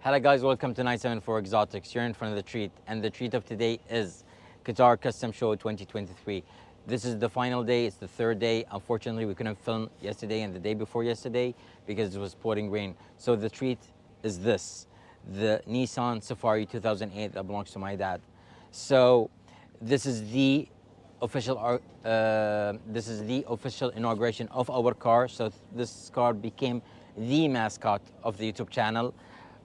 Hello guys, welcome to 974 Exotics. You're in front of the treat, and the treat of today is Qatar Custom Show 2023. This is the final day, it's the third day. Unfortunately, we couldn't film yesterday and the day before yesterday because it was pouring rain. So the treat is this, the Nissan Safari 2008 that belongs to my dad. So this is the official inauguration of our car. So this car became the mascot of the YouTube channel,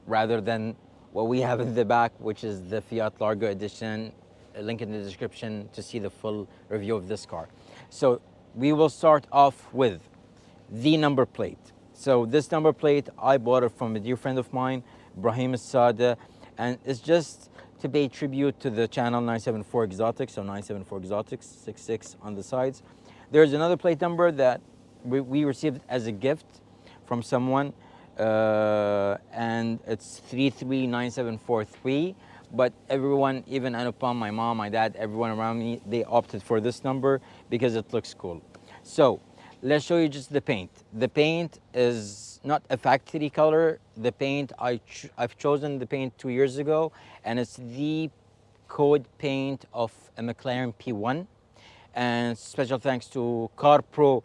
rather than what we have in the back, which is the Fiat Largo edition. A link in the description to see the full review of this car. So we will start off with the number plate. So this number plate, I bought it from a dear friend of mine, Brahim Sada, and it's just to pay tribute to the channel 974 Exotics, so 974 Exotics, 66 on the sides. There's another plate number that we received as a gift from someone, and it's 339743. But everyone, even Anupam, my mom, my dad, everyone around me, they opted for this number because it looks cool. So let's show you just the paint. The paint is not a factory color. The paint, I've chosen the paint 2 years ago, and it's the code paint of a McLaren P1. And special thanks to Car Pro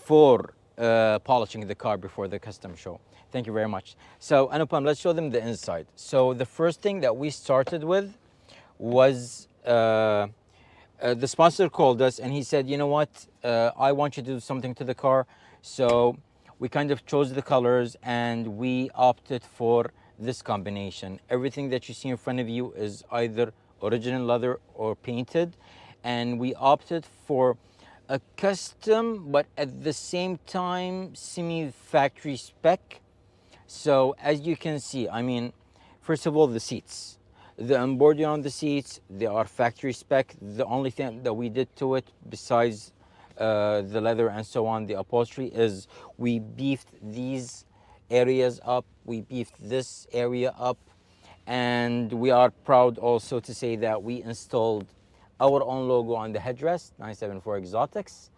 for polishing the car before the custom show. Thank you very much. So Anupam, let's show them the inside. So the first thing that we started with was the sponsor called us and he said, you know what, I want you to do something to the car. So we kind of chose the colors and we opted for this combination. Everything that you see in front of you is either original leather or painted, and we opted for a custom but at the same time semi-factory spec. So as you can see, I mean, first of all, the seats, the embroidery on the seats, they are factory spec. The only thing that we did to it, besides the leather and so on, the upholstery, is we beefed these areas up, we beefed this area up, and we are proud also to say that we installed our own logo on the headrest, 974 Exotics,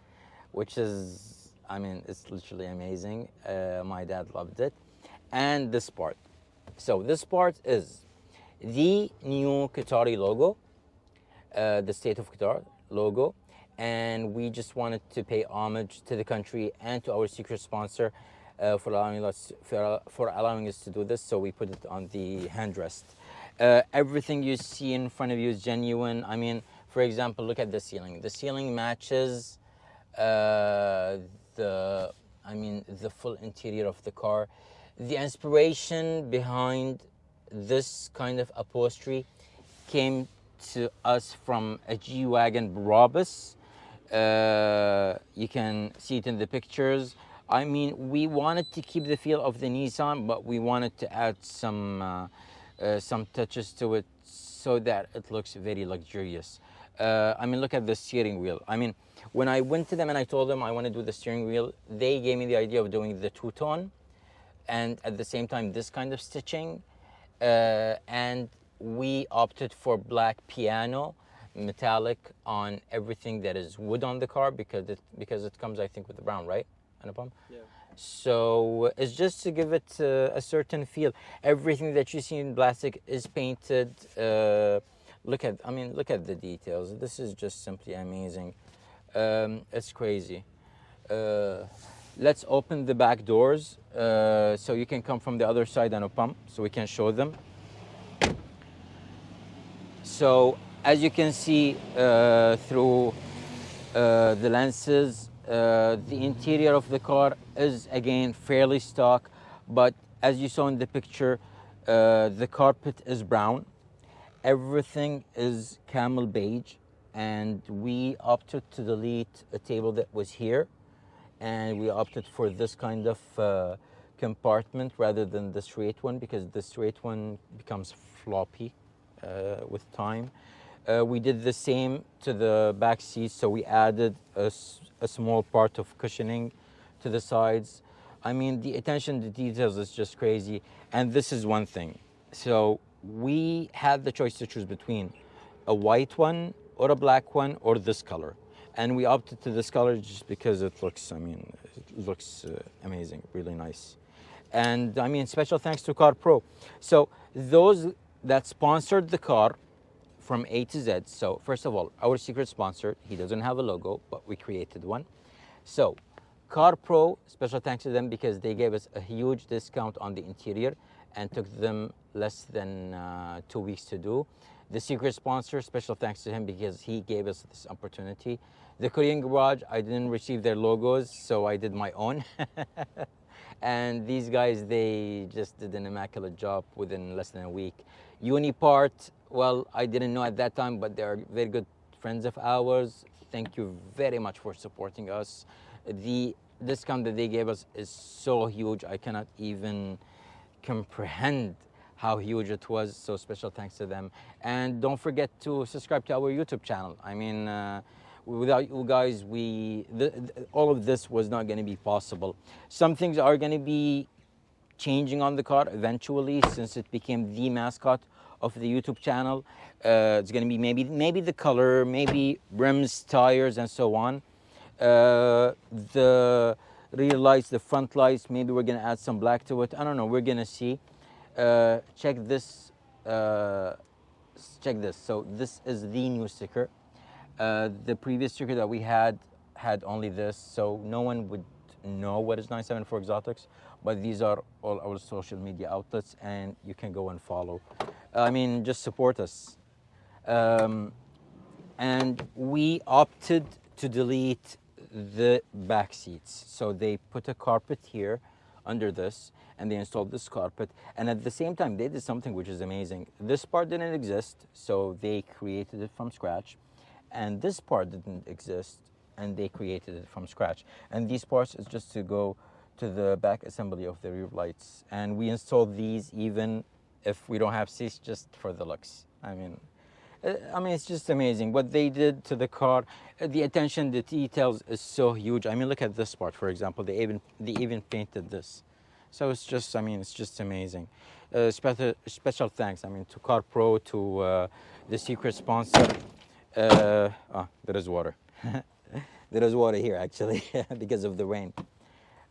which is, I mean, it's literally amazing. My dad loved it. And this part. So this part is the new Qatari logo, the State of Qatar logo, and we just wanted to pay homage to the country and to our secret sponsor for allowing us to do this. So we put it on the handrest. Everything you see in front of you is genuine. I mean, for example, look at the ceiling. The ceiling matches the full interior of the car. The inspiration behind this kind of upholstery came to us from a G-Wagon Brabus. You can see it in the pictures. I mean, we wanted to keep the feel of the Nissan, but we wanted to add some touches to it so that it looks very luxurious. I mean, look at the steering wheel. I mean, when I went to them and I told them I want to do the steering wheel, they gave me the idea of doing the two-tone and at the same time this kind of stitching, and we opted for black piano metallic on everything that is wood on the car because it comes, I think, with the brown, right, Anupam? Yeah. So it's just to give it a certain feel. Everything that you see in plastic is painted. Look at the details. This is just simply amazing. It's crazy. Let's open the back doors so you can come from the other side, Anupam, so we can show them. So as you can see through the lenses, the interior of the car is again fairly stock, but as you saw in the picture, the carpet is brown. Everything is camel beige, and we opted to delete a table that was here, and we opted for this kind of compartment rather than the straight one, because the straight one becomes floppy with time. We did the same to the back seats, so we added a small part of cushioning to the sides. I mean, the attention to details is just crazy, and this is one thing. So we had the choice to choose between a white one or a black one or this color. And we opted to this color just because it looks, I mean, it looks amazing, really nice. And I mean, special thanks to Car Pro. So those that sponsored the car from A to Z. So first of all, our secret sponsor, he doesn't have a logo, but we created one. So Car Pro, special thanks to them because they gave us a huge discount on the interior and took them less than 2 weeks to do. The secret sponsor, special thanks to him because he gave us this opportunity. The Korean Garage, I didn't receive their logos, so I did my own. And these guys, they just did an immaculate job within less than a week. Unipart, well, I didn't know at that time, but they're very good friends of ours. Thank you very much for supporting us. The discount that they gave us is so huge, I cannot even comprehend how huge it was. So special thanks to them. And don't forget to subscribe to our YouTube channel. I mean, without you guys, all of this was not going to be possible. Some things are going to be changing on the car eventually, since it became the mascot of the YouTube channel. It's going to be maybe the color, maybe rims, tires, and so on. The rear lights, the front lights, maybe we're going to add some black to it. I don't know, we're going to see. Check this. Check this. So this is the new sticker. The previous sticker that we had only this, so no one would know what is 974 Exotics, but these are all our social media outlets, and you can go and follow. I mean, just support us. And we opted to delete the back seats, so they put a carpet here under this, and they installed this carpet. And at the same time, they did something which is amazing. This part didn't exist, so they created it from scratch. And this part didn't exist, and they created it from scratch. And these parts is just to go to the back assembly of the rear lights. And we installed these even if we don't have seats, just for the looks. I mean, it's just amazing what they did to the car. The attention to details is so huge. I mean, look at this part, for example. They even painted this. So it's just, it's just amazing. Special thanks, to Car Pro, to the secret sponsor. There is water. There is water here, actually, because of the rain.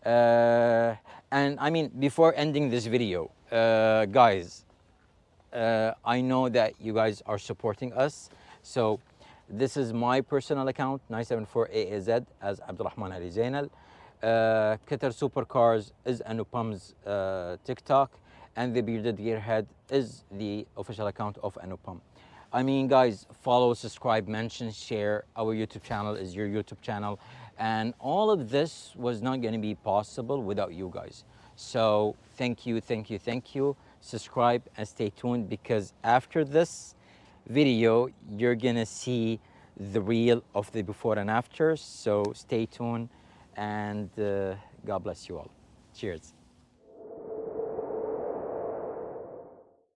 And before ending this video, guys, I know that you guys are supporting us. So this is my personal account, 974AAZ, as Abdulrahman Ali Zainal. Qatar Supercars is Anupam's TikTok, and the Bearded Gearhead is the official account of Anupam. Guys, follow, subscribe, mention, share. Our YouTube channel is your YouTube channel. And all of this was not going to be possible without you guys. So thank you, thank you, thank you. Subscribe and stay tuned, because after this video, you're going to see the reel of the before and after. So stay tuned, and God bless you all. Cheers.